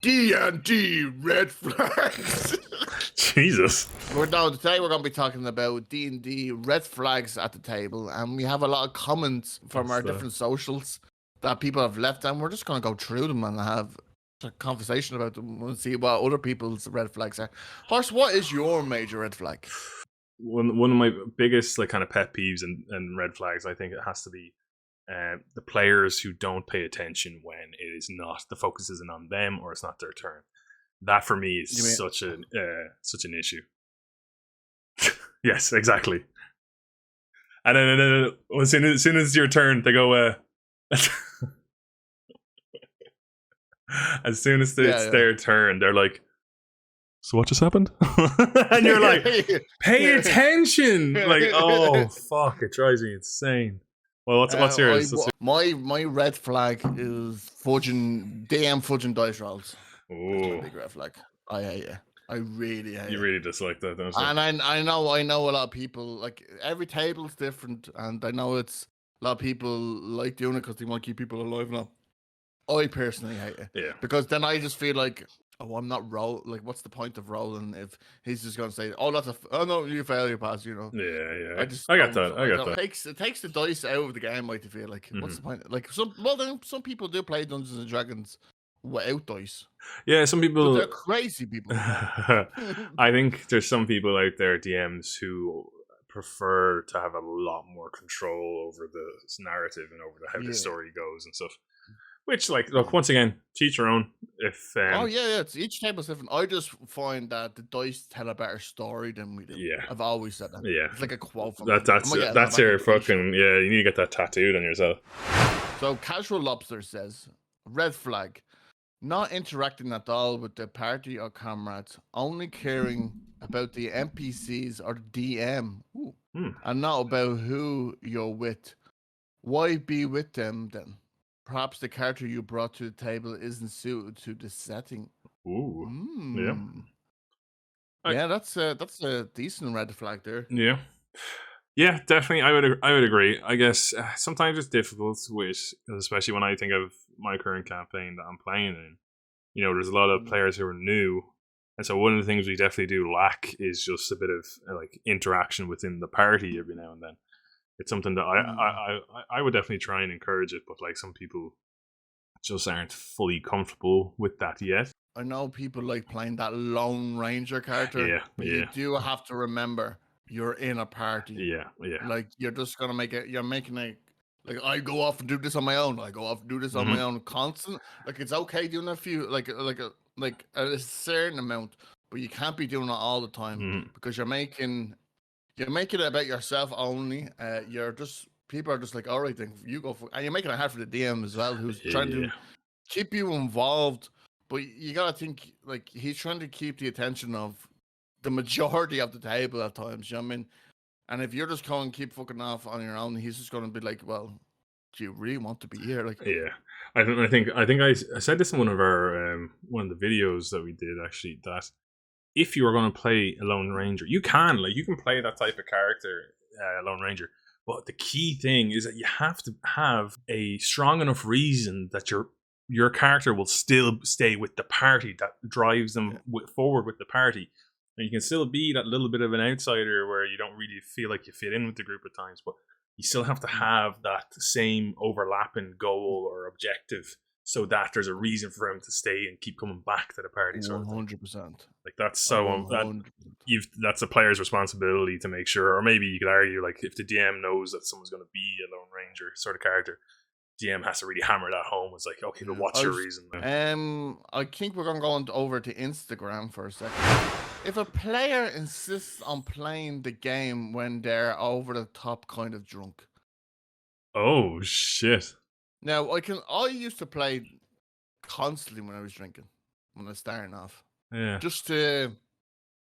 D&D red flags. Jesus. Today we're going to be talking about D&D red flags at the table, and we have a lot of comments from our different socials that people have left, and we're just going to go through them and have a conversation about them and see what other people's red flags are. Horse, what is your major red flag? One of my biggest kind of pet peeves and red flags, I think it has to be the players who don't pay attention when it is not, the focus isn't on them or it's not their turn. That for me is such an issue. Yes, exactly. And then as soon as it's your turn, they go. As soon as it's their turn, they're like, "So what just happened?" And you're like, "Pay attention!" Like, oh fuck, it drives me insane. Well, what's yours? My red flag is DM fudging dice rolls. That's my big red flag. I hate it. I really hate it. You really dislike that, don't you? And I know a lot of people, like, every table's different, and I know it's a lot of people like doing it because they want to keep people alive now. I personally hate it. Yeah. Because then I just feel like, oh, I'm not like, what's the point of rolling if he's just going to say, oh, no, you fail, you pass, you know? Yeah. I got that. It takes the dice out of the game, I feel like. What's the point? Like, some people do play Dungeons and Dragons without dice. Yeah, some people. But they're crazy people. I think there's some people out there, DMs, who prefer to have a lot more control over the narrative and over how the story goes and stuff. Which, like, look, once again, teach your own. If it's each table's different. I just find that the dice tell a better story than we do. Yeah, I've always said that. Yeah, it's like a quote from that's your fucking You need to get that tattooed on yourself. So Casual Lobster says, red flag, not interacting at all with the party or comrades, only caring about the NPCs or the DM, and not about who you're with. Why be with them then? Perhaps the character you brought to the table isn't suited to the setting. Ooh. Yeah, that's a decent red flag there. Yeah, definitely. I would agree. I guess sometimes it's difficult with, especially when I think of my current campaign that I'm playing in. You know, there's a lot of players who are new, and so one of the things we definitely do lack is just a bit of like interaction within the party every now and then. It's something that I would definitely try and encourage it, but like some people just aren't fully comfortable with that yet. I know people like playing that Lone Ranger character. But you do have to remember you're in a party. Yeah. Like, you're just gonna you're making a, like, I go off and do this on my own. I go off and do this on my own constant. Like, it's okay doing a few like a certain amount, but you can't be doing it all the time because you're making it about yourself only. People are just like, all right, then you go for, and you're making it hard for the DM as well, who's trying to keep you involved. But you gotta think, like, he's trying to keep the attention of the majority of the table at times. You know what I mean? And if you're just going to keep fucking off on your own, he's just going to be like, well, do you really want to be here? Like, yeah, I think I said this in one of the videos that we did, actually, that if you are going to play a Lone Ranger, you can play that type of character, Lone Ranger. But the key thing is that you have to have a strong enough reason that your character will still stay with the party, that drives them forward with the party. And you can still be that little bit of an outsider where you don't really feel like you fit in with the group at times, but you still have to have that same overlapping goal or objective, so that there's a reason for him to stay and keep coming back to the party. 100%. Like, that's that's a player's responsibility to make sure, or maybe you could argue, like, if the DM knows that someone's going to be a Lone Ranger sort of character, DM has to really hammer that home. It's like, okay, but what's your reason? I think we're going to go over to Instagram for a second. If a player insists on playing the game when they're over the top kind of drunk. Oh, shit. Now, I used to play constantly when I was drinking, when I was starting off. Yeah. Just to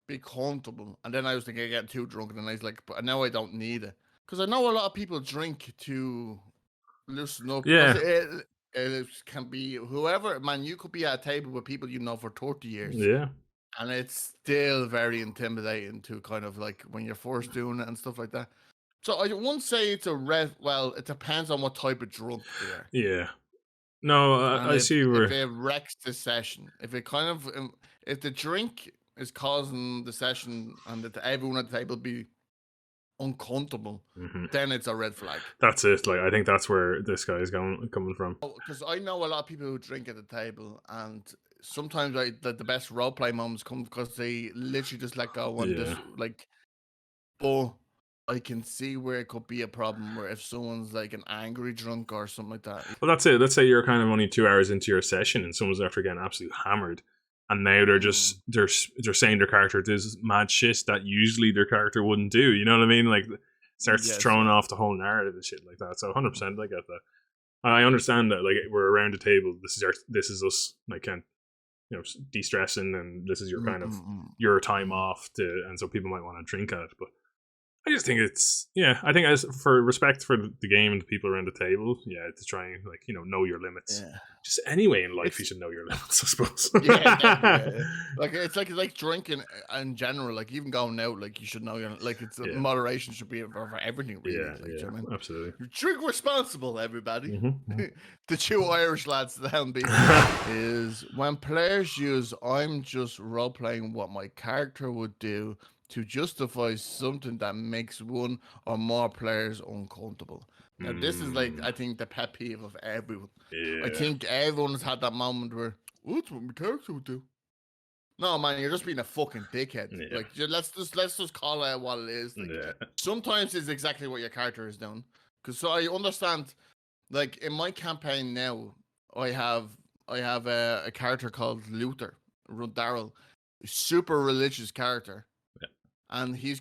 be comfortable. And then I was thinking, I get too drunk, and then I was like, but now I don't need it. Because I know a lot of people drink to loosen up. Yeah. It can be whoever, man. You could be at a table with people you know for 30 years. Yeah. And it's still very intimidating to kind of, like, when you're first doing it and stuff like that. So I wouldn't say it's a red. Well, it depends on what type of drunk they are. Yeah. No, And I see where. if it wrecks the session, if it kind of if the drink is causing the session and that everyone at the table be uncomfortable, Mhm. then it's a red flag. That's it. Like I think that's where this guy is coming from. Because I know a lot of people who drink at the table, and sometimes the best role play moments come because they literally just let go and Yeah. just like. But I can see where it could be a problem where if someone's like an angry drunk or something like that. Well, that's it. Let's say you're kind of only 2 hours into your session, and someone's after getting absolutely hammered, and now they're just they're saying their character does mad shit that usually their character wouldn't do. You know what I mean? Like starts throwing off the whole narrative and shit like that. So 100%, I get that. I understand that. Like we're around the table. This is us. Like de-stressing, and this is your kind of your time off to, and so people might want to drink at it, but I just think it's I think as for respect for the game and the people around the table, to try and know your limits. Yeah. Just anyway in life, you should know your limits, I suppose. Yeah. Like it's like drinking in general. Like even going out, like you should know your it's moderation should be for everything really. Yeah, like, you know what I mean? Absolutely. Drink responsible, everybody. Mm-hmm. The two Irish lads down beat is when players use "I'm just role playing what my character would do" to justify something that makes one or more players uncomfortable. Now, this is like, I think, the pet peeve of everyone. Yeah. I think everyone's had that moment where, oh, that's what my character would do. No, man, you're just being a fucking dickhead. Yeah. Like, let's just call it what it is. Like, sometimes it's exactly what your character is doing. Because so I understand, like, in my campaign now, I have a character called Luther, Daryl, super religious character. And he's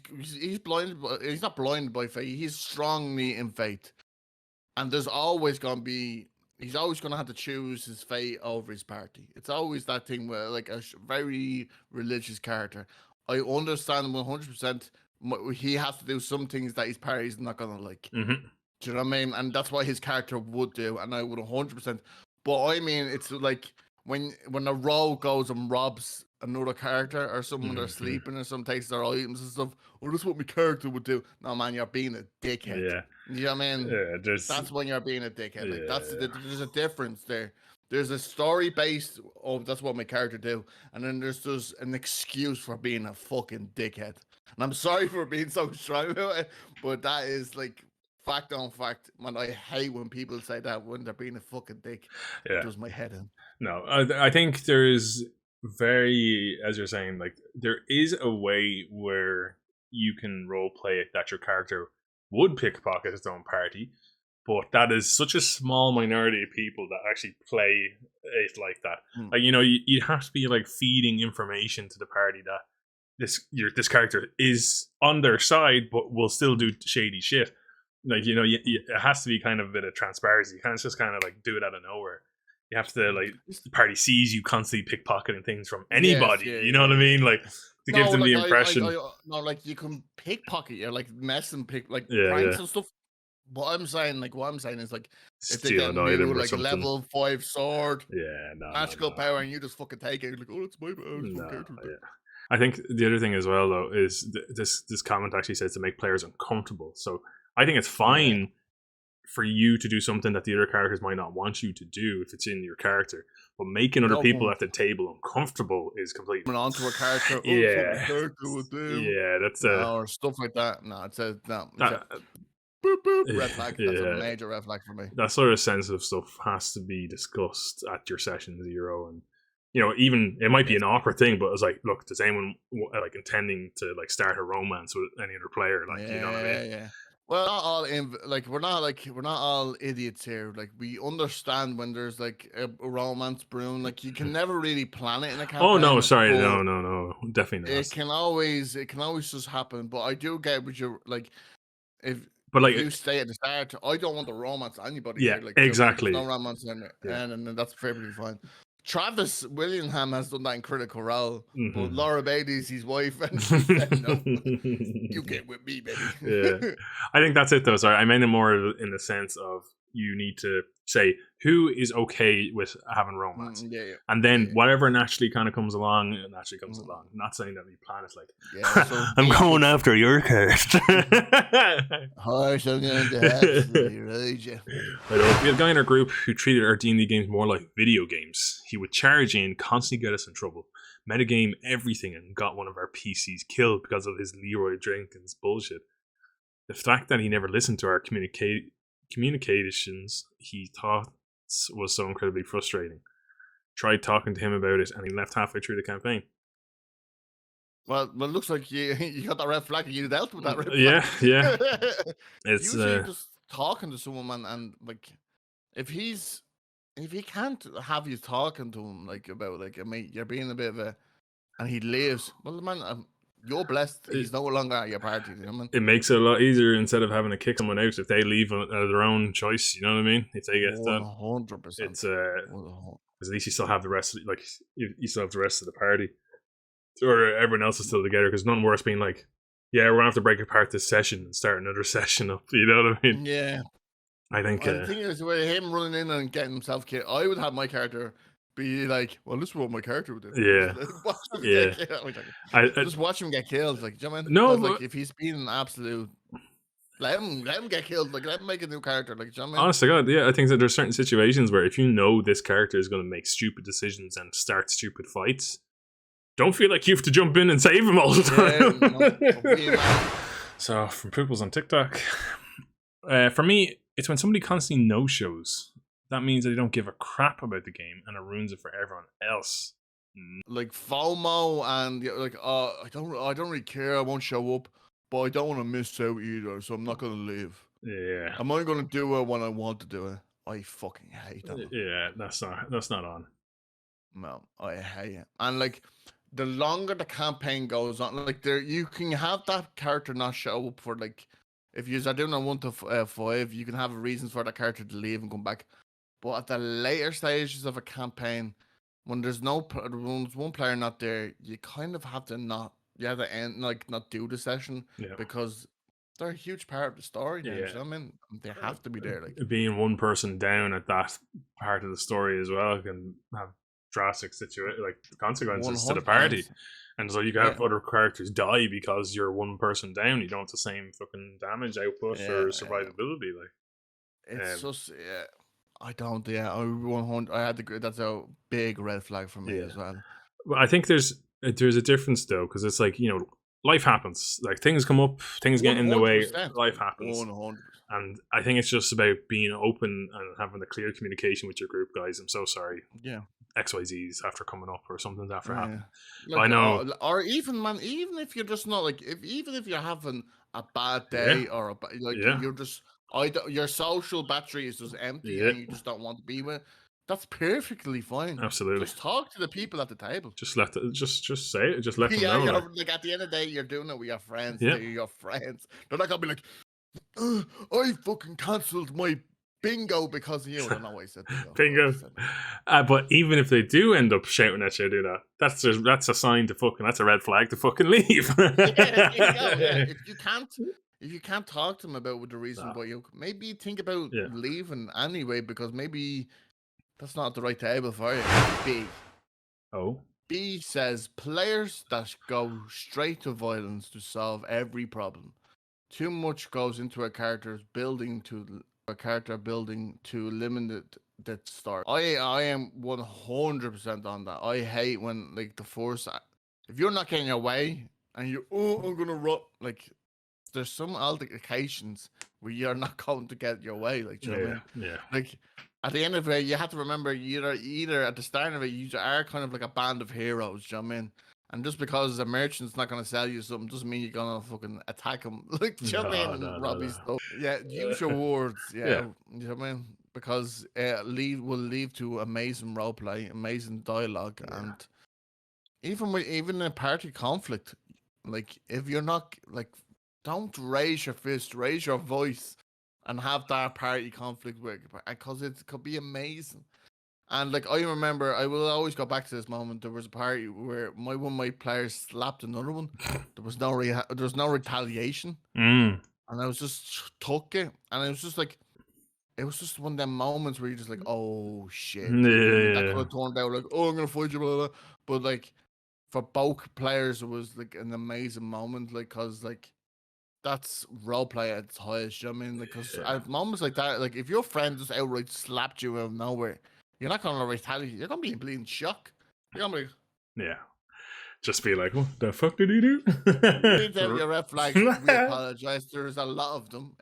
blinded. He's not blinded by faith. He's strongly in faith, and there's always gonna be. He's always gonna have to choose his fate over his party. It's always that thing where, like, a very religious character. I understand 100%. He has to do some things that his party's not gonna like. Mm-hmm. Do you know what I mean? And that's what his character would do, and I would 100%. But I mean, it's like when a rogue goes and robs another character or someone they're sleeping or some takes their items and stuff. Well, that's what my character would do. No, man, you're being a dickhead. Yeah. You know what I mean? Yeah, that's when you're being a dickhead. Like there's a difference there. There's a story based of that's what my character do, and then there's just an excuse for being a fucking dickhead. And I'm sorry for being so strong about it, but that is like fact on fact. Man, I hate when people say that when they're being a fucking dick. It does my head in. No, I think there's very, as you're saying, like there is a way where you can role play it that your character would pickpocket his own party, but that is such a small minority of people that actually play it like that. Like you have to be like feeding information to the party that this character is on their side, but will still do shady shit. Like it has to be kind of a bit of transparency. You can't just kind of like do it out of nowhere. You have to like the party sees you constantly pickpocketing things from anybody. You know what I mean? Like to give them the impression. No, like you can pickpocket. You're like messing pranks and stuff. What I'm saying is like if they get new like a level 5 sword, magical power, and you just fucking take it. You're like, oh, it's my power. I think the other thing as well though is this comment actually says to make players uncomfortable. So I think it's fine for you to do something that the other characters might not want you to do if it's in your character, but making other people at the table uncomfortable is completely coming onto a character. That's or stuff like that. No, it's a boop, boop, red flag. That's a major red flag for me. That sort of sensitive stuff has to be discussed at your session 0, and even it might be an awkward thing, but it's like, look, does anyone like intending to like start a romance with any other player? Like, you know what I mean? Yeah. Well, not all we're not all idiots here. Like we understand when there's like a romance brewing. Like you can never really plan it in a campaign. Oh no, sorry, no, definitely not. It can always just happen. But I do get what you're like. If you stay at the start, I don't want to romance anybody. Yeah, here. Like, exactly. No romance in it, and that's perfectly fine. Travis Willingham has done that in Critical Role, but Laura Beatty's his wife, and she said, no, you get with me, baby. I think that's it though. Sorry, I meant it more in the sense of you need to say who is okay with having romance, Yeah, and then yeah. whatever naturally kind of comes along, it naturally comes Mm, along. I'm not saying that we plan it like, yeah, so I'm be going good. after your character. Harsh, I'm going to absolutely ride you. We had a guy in our group who treated our D&D games more like video games. He would charge in, constantly get us in trouble, metagame everything, and got one of our PCs killed because of his Leroy Jenkins bullshit. The fact that he never listened to our communications he thought was so incredibly frustrating. Tried talking to him about it, and he left halfway through the campaign. Well, it looks like you got that red flag. You dealt with that red Yeah, flag. yeah. It's Usually, just talking to someone and like, if he can't have you talking to him like about like, I mean, you're being a bit of a, and he leaves. Well, man, you're blessed. He's no longer at your party. You know what I mean? it makes it a lot easier instead of having to kick someone out if they leave of their own choice. You know what I mean? If they get that, 100%. it's because at least you still have the rest. Like you still have the rest of the party, or everyone else is still together. Because nothing worse being like, yeah, we're gonna have to break apart this session and start another session up. You know what I mean? Yeah. I think. The thing is, with him running in and getting himself killed, I would have my character be like, well, this is what my character would do. Yeah. Watch him Yeah. get killed. I Just watch him get killed. Like, do you know what I mean? No, 'Cause, but like, if he's being an absolute, let him get killed. Like, let him make a new character. Like, do you know what I mean? honest to God, yeah, I think that there's certain situations where if you know this character is going to make stupid decisions and start stupid fights, don't feel like you have to jump in and save him all the time. So, from Pooples on TikTok, for me, it's when somebody constantly no-shows. That means that they don't give a crap about the game and it ruins it for everyone else. Like FOMO and like, I don't really care. I won't show up, but I don't want to miss out either. So I'm not gonna leave. Yeah. I'm only gonna do it when I want to do it. I fucking hate that. Yeah, that's not on. No, I hate it. And like, the longer the campaign goes on, like you can have that character not show up for like, if you are doing a 1 to 5, you can have reasons for that character to leave and come back. But at the later stages of a campaign, when there's when there's one player not there, you kind of have to not end, like, not do the session, because they're a huge part of the story now. So I mean, they have to be there. Like, being one person down at that part of the story as well can have drastic consequences to the party. And so you can have other characters die because you're one person down. You don't have the same fucking damage output or survivability. Like, it's just I don't. Yeah, I 100. I had to. That's a big red flag for me as well. Well, I think there's a difference though, because it's like, life happens. Like, things come up, things get in the way. Life happens. 100%. And I think it's just about being open and having a clear communication with your group, guys. I'm so sorry. Yeah. XYZ's after coming up or something's after happening. Like, I know. Or even, man, even if you're just not like, even if you're having a bad day or you're just, your social battery is just empty and you just don't want to be with, that's perfectly fine. Absolutely. Just talk to the people at the table. Just just say it. Just let them know. Like, at the end of the day, you're doing it with your friends. They're your friends. They're not gonna be like, I fucking cancelled my bingo because of you. I don't know why I said bingo. But even if they do end up shouting at you, do that. That's a sign to fucking. That's a red flag to fucking leave. If you can't talk to them about the reason why you, maybe think about leaving anyway, because maybe that's not the right table for you. B says players that go straight to violence to solve every problem. Too much goes into a character building to limit that start. I am 100% on that. I hate when, like, the force. If you're not getting your way and I'm gonna run, like, there's some occasions where you're not going to get your way. Like, do you know what I mean? Yeah. Like, at the end of it, you have to remember either at the start of it, you are kind of like a band of heroes. Do you know what I mean? And just because a merchant's not going to sell you something doesn't mean you're going to fucking attack him. Like, do you know what I mean? And rob his stuff. Yeah, use your words. Yeah. You know what I mean? Because will lead to amazing roleplay, amazing dialogue, and even in a party conflict, like, if you're not, like, don't raise your fist, raise your voice, and have that party conflict with, because it could be amazing. And, like, I remember, I will always go back to this moment. There was a party where one of my players slapped another one. There was no retaliation, and I was just took it, and it was just like, it was just one of them moments where you're just like, oh shit, like, and that could Yeah. have turned out like, oh, I'm gonna fight you, blah, blah, blah. But like for both players, it was like an amazing moment, like, cause like that's role play at its highest. You know what I mean? Like, cause Yeah. at moments like that, like if your friend just outright slapped you out of nowhere, you're not gonna retaliate. You're gonna be in bleeding shock. You're gonna be like, Yeah. Just be like, what the fuck did he do? read out your red flags. We apologize. There's a lot of them.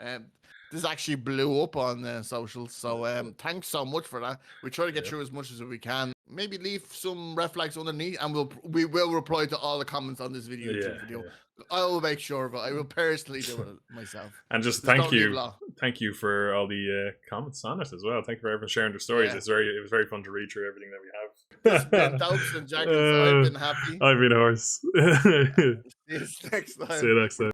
This actually blew up on socials. So thanks so much for that. We try to get through as much as we can. Maybe leave some red flags underneath, and we will reply to all the comments on this video. Yeah. I will make sure, but I will personally do it myself. And just thank you for all the comments on it as well. Thank you for everyone sharing their stories. Yeah. It was very fun to read through everything that we have. It's been Dopes and Jackets. I've been happy. I've been a horse. See you next time. See you next time.